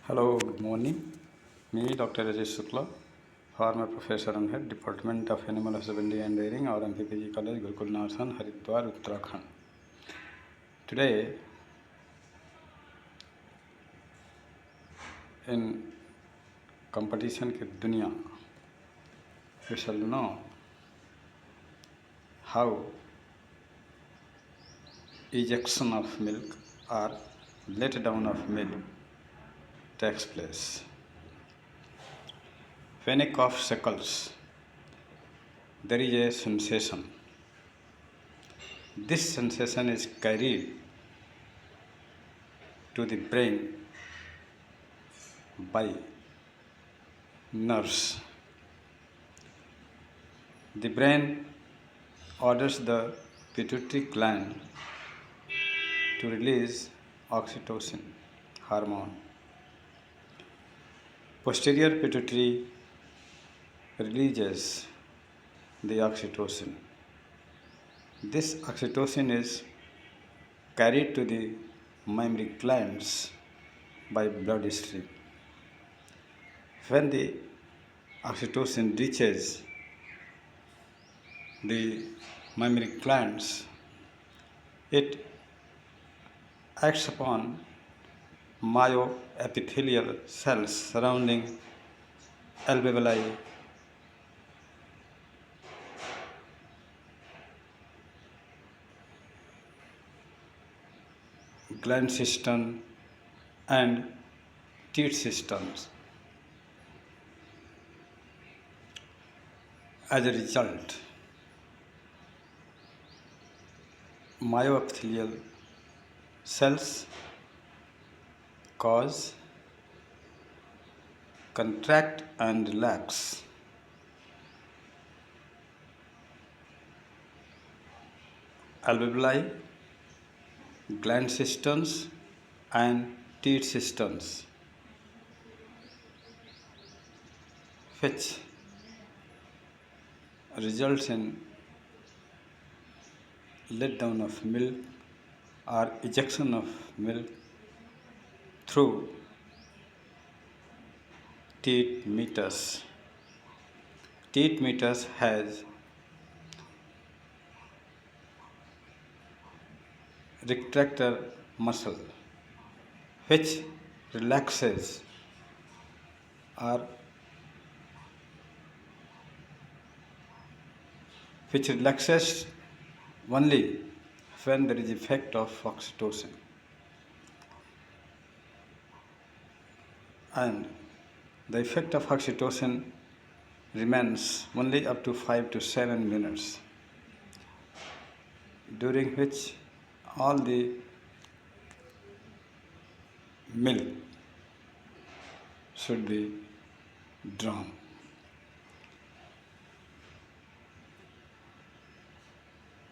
Hello, good morning. Me, Dr. Rajesh Shukla, former professor and head, Department of Animal Husbandry and Dairying, और MPPG College, Gurukul Narsan, Haridwar, Uttarakhand. Today, in competition की दुनिया, we shall know how ejection of milk or let down of milk takes place. When a calf suckles, there is a sensation. This sensation is carried to the brain by nerves. The brain orders the pituitary gland to release oxytocin hormone. Posterior pituitary releases the oxytocin. This oxytocin is carried to the mammary glands by bloodstream. When the oxytocin reaches the mammary glands, it acts upon myoepithelial cells surrounding alveoli, gland system, and teat systems. As a result, myoepithelial cells cause, contract, and relax. Alveoli, gland systems, and teat systems, which results in let down of milk or ejection of milk through teat meatus. Teat meatus has retractor muscle which relaxes or only when there is effect of oxytocin, and the effect of oxytocin remains only up to 5 to 7 minutes, during which all the milk should be drawn.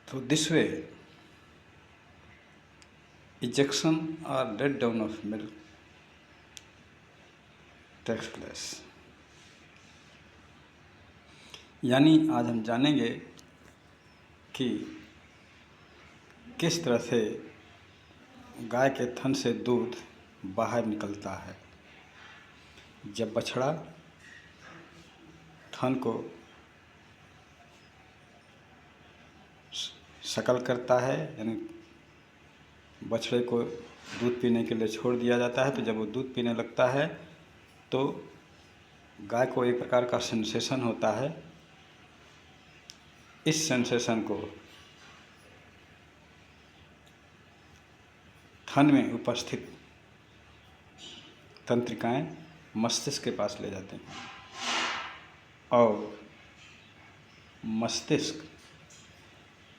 So this way, ejection or let down of milk takes place. यानी आज हम जानेंगे कि किस तरह से गाय के थन से दूध बाहर निकलता है। जब बछड़ा थन को शकल करता है, यानी बछड़े को दूध पीने के लिए छोड़ दिया जाता है, तो जब वो दूध पीने लगता है तो गाय को एक प्रकार का सेंसेशन होता है। इस सेंसेशन को थन में उपस्थित तंत्रिकाएं मस्तिष्क के पास ले जाते हैं और मस्तिष्क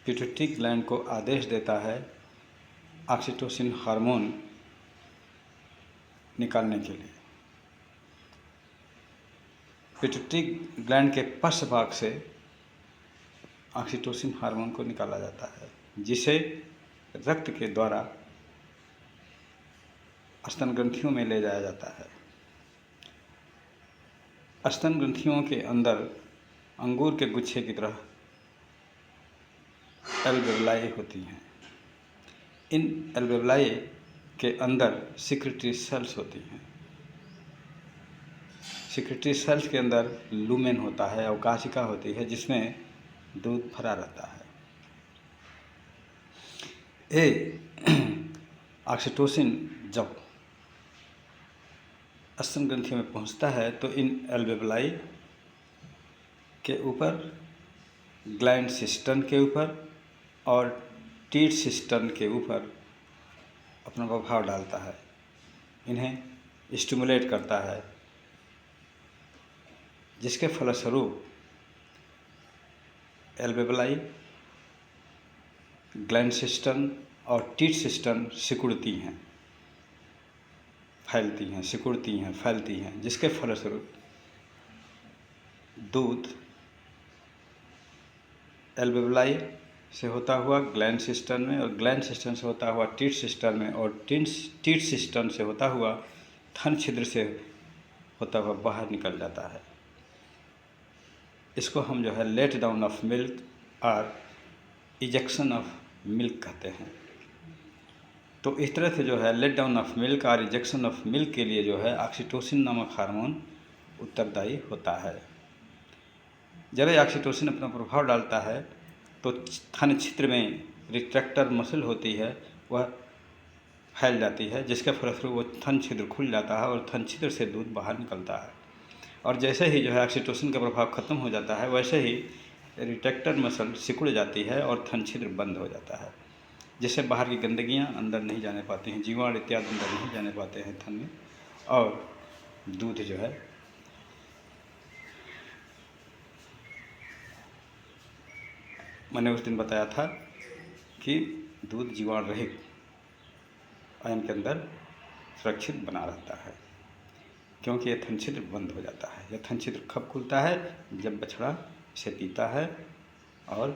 पिट्यूटरी ग्लैंड को आदेश देता है ऑक्सीटोसिन हार्मोन निकालने के लिए। पिट्यूटरी ग्लैंड के पश्च भाग से ऑक्सीटोसिन हार्मोन को निकाला जाता है, जिसे रक्त के द्वारा स्तन ग्रंथियों में ले जाया जाता है। स्तन ग्रंथियों के अंदर अंगूर के गुच्छे की तरह एल्वेओलाई होती हैं। इन एल्वेओलाई के अंदर सिक्रेटरी सेल्स होती हैं सिक्रेटरी सेल्स के अंदर लूमेन होता है, अवकाशिका होती है जिसमें दूध भरा रहता है। ऑक्सीटोसिन जब स्तन ग्रंथि में पहुंचता है तो इन एल्वेबलाई के ऊपर, ग्लैंड सिस्टम के ऊपर और टीट सिस्टम के ऊपर अपना प्रभाव डालता है, इन्हें स्टिमुलेट करता है, जिसके फलस्वरूप एल्वेबलाई, ग्लैंड सिस्टम और टीट सिस्टम सिकुड़ती हैं, फैलती हैं, सिकुड़ती हैं, फैलती हैं, जिसके फलस्वरूप दूध एल्वेबलाई से होता हुआ ग्लैंड सिस्टम में और ग्लैंड सिस्टम से होता हुआ टीट सिस्टम में और टीट सिस्टम से होता हुआ थन छिद्र से होता हुआ बाहर निकल जाता है। इसको हम जो है लेट डाउन ऑफ मिल्क और इजेक्शन ऑफ मिल्क कहते हैं। तो इस तरह से जो है लेट डाउन ऑफ मिल्क और इजेक्शन ऑफ मिल्क के लिए जो है ऑक्सीटोसिन नामक हार्मोन उत्तरदायी होता है। जब ये ऑक्सीटोसिन अपना प्रभाव डालता है तो थन छिद्र में रिट्रैक्टर मसल होती है, वह फैल जाती है, जिसके फलस्वरूप वो थन छिद्र खुल जाता है और थन छिद्र से दूध बाहर निकलता है। और जैसे ही जो है ऑक्सीटोसिन का प्रभाव खत्म हो जाता है, वैसे ही रिट्रैक्टर मसल सिकुड़ जाती है और थन छिद्र बंद हो जाता है, जिससे बाहर की गंदगियाँ अंदर नहीं जाने पाती हैं, जीवाणु इत्यादि अंदर नहीं जाने पाते हैं थन में, और दूध जो है मैंने उस दिन बताया था कि दूध जीवाणु रहित आयन के अंदर सुरक्षित बना रहता है, क्योंकि यह थन छिद्र बंद हो जाता है। यह थन छिद्र कब खुलता है? जब बछड़ा इसे पीता है, और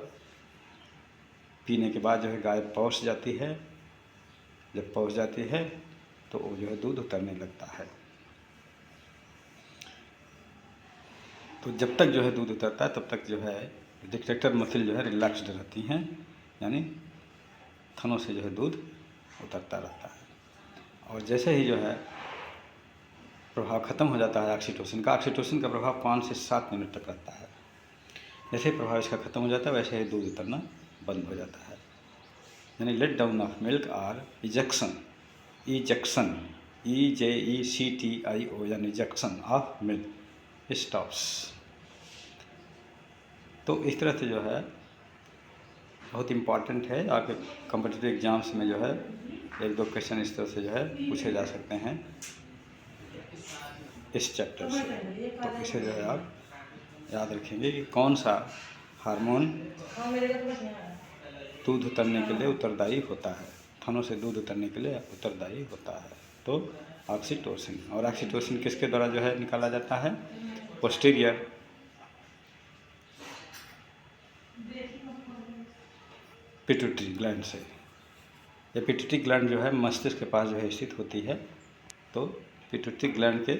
पीने के बाद जो है गाय पहुँच जाती है। जब पहुँच जाती है तो वो जो है दूध उतरने लगता है। तो जब तक जो है दूध उतरता है तब तक जो है रिट्रैक्टर मसल जो है रिलैक्स्ड रहती हैं, यानी थनों से जो है दूध उतरता रहता है। और जैसे ही जो है प्रभाव ख़त्म हो जाता है ऑक्सीटोसिन का प्रभाव 5 से 7 मिनट तक रहता है। जैसे ही प्रभाव इसका ख़त्म हो जाता है वैसे ही दूध उतरना बंद हो जाता है, यानी लेट डाउन ऑफ मिल्क और इजेक्शन EJECTIO यानी इजेक्शन ऑफ मिल्क स्टॉप्स। तो इस तरह से जो है बहुत इम्पॉर्टेंट है, आपके कॉम्पिटिटिव एग्जाम्स में जो है 1-2 क्वेश्चन इस तरह से जो है पूछे जा सकते हैं इस चैप्टर से। तो इसे जो है आप याद रखेंगे कि कौन सा हार्मोन दूध उतरने के लिए उत्तरदायी होता है, थनों से दूध उतरने के लिए उत्तरदायी होता है। तो ऑक्सीटोसिन, और ऑक्सीटोसिन किसके द्वारा जो है निकाला जाता है? पोस्टीरियर पिट्यूटरी ग्लैंड से। ये पिट्यूटरी ग्लैंड जो है मस्तिष्क के पास जो है स्थित होती है। तो पिट्यूटरी ग्लैंड के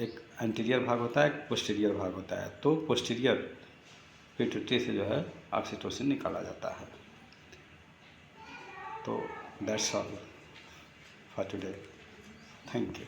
एक एंटीरियर भाग होता है, एक पोस्टीरियर भाग होता है। तो पोस्टीरियर पिट्यूटरी से जो है ऑक्सीटोसिन निकाला जाता है। तो that's all for today, thank you.